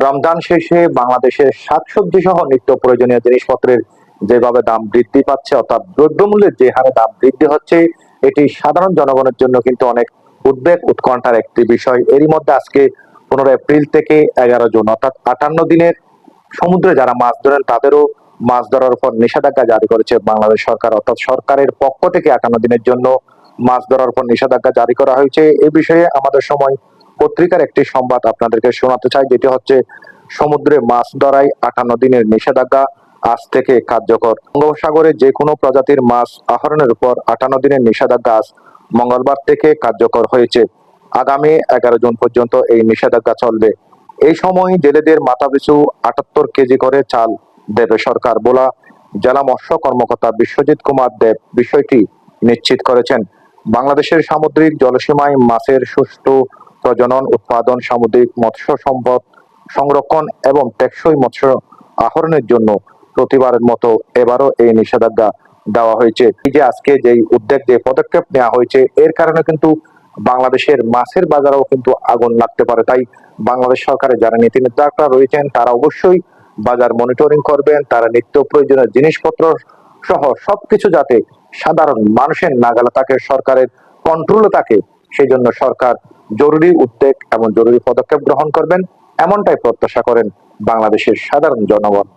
রমজান শেষে বাংলাদেশের শাকসবজি সহ নিত্য প্রয়োজনীয় জিনিসপত্রের যেভাবে দাম বৃদ্ধি পাচ্ছে, অর্থাৎ দ্রব্যমূল্যের যে হারে দাম বৃদ্ধি হচ্ছে, এটি সাধারণ জনগণের জন্য কিন্তু অনেক উদ্বেগ উৎকণ্ঠার একটি বিষয়। এরই মধ্যে আজকে 15 এপ্রিল থেকে 11 জুন অর্থাৎ 58 দিনের সমুদ্রে যারা মাছ ধরেন তাদেরও মাছ ধরার উপর নিষেধাজ্ঞা জারি করেছে বাংলাদেশ সরকার। অর্থাৎ সরকারের পক্ষ থেকে 58 দিনের জন্য মাছ ধরার উপর নিষেধাজ্ঞা জারি করা হয়েছে। এ বিষয়ে আমাদের সময় পত্রিকার একটি সংবাদ আপনাদেরকে শোনাতে চাই, যেটি হচ্ছে সমুদ্রে মাছ ধরায় 58 দিনের নিষেধাজ্ঞা আজ থেকে কার্যকর। বঙ্গোপসাগরে যে কোনো প্রজাতির মাছ আহরণের উপর 58 দিনের নিষেধাজ্ঞা আজ মঙ্গলবার থেকে কার্যকর হয়েছে। আগামী 11 জুন পর্যন্ত এই নিষেধাজ্ঞা চলবে। এই সময় জেলেদের মাথাপিছু 78 কেজি করে চাল দেবে সরকার বলা জেলা মৎস্য কর্মকর্তা বিশ্বজিৎ কুমার দেব বিষয়টি নিশ্চিত করেছেন। বাংলাদেশের সামুদ্রিক জলসীমায় মাছের সুষ্ঠু প্রজনন, উৎপাদন, সামুদ্রিক মৎস্য সম্পদ সংরক্ষণ এবং টেকসই মৎস্য আহরণের জন্য প্রতিবারের মতো এবারও এই নিষেধাজ্ঞা দেওয়া হয়েছে। এই যে আজকে যেই উদ্যোগ, যে পদক্ষেপ নেওয়া হয়েছে, এর কারণে কিন্তু বাংলাদেশের মাছের বাজারেও কিন্তু আগুন লাগতে পারে। তাই বাংলাদেশ সরকারের যারা নীতি নির্ধারকরা রয়েছেন তারা অবশ্যই বাজার মনিটরিং করবেন। তারা নিত্য প্রয়োজনীয় জিনিসপত্র সহ সবকিছু যাতে সাধারণ মানুষের নাগালে থাকে, সরকারের কন্ট্রোলে থাকে, সেই জন্য সরকার জরুরি উদ্যোগ এবং জরুরি পদক্ষেপ গ্রহণ করবেন, এমনটাই প্রত্যাশা করেন বাংলাদেশের সাধারণ জনগণ।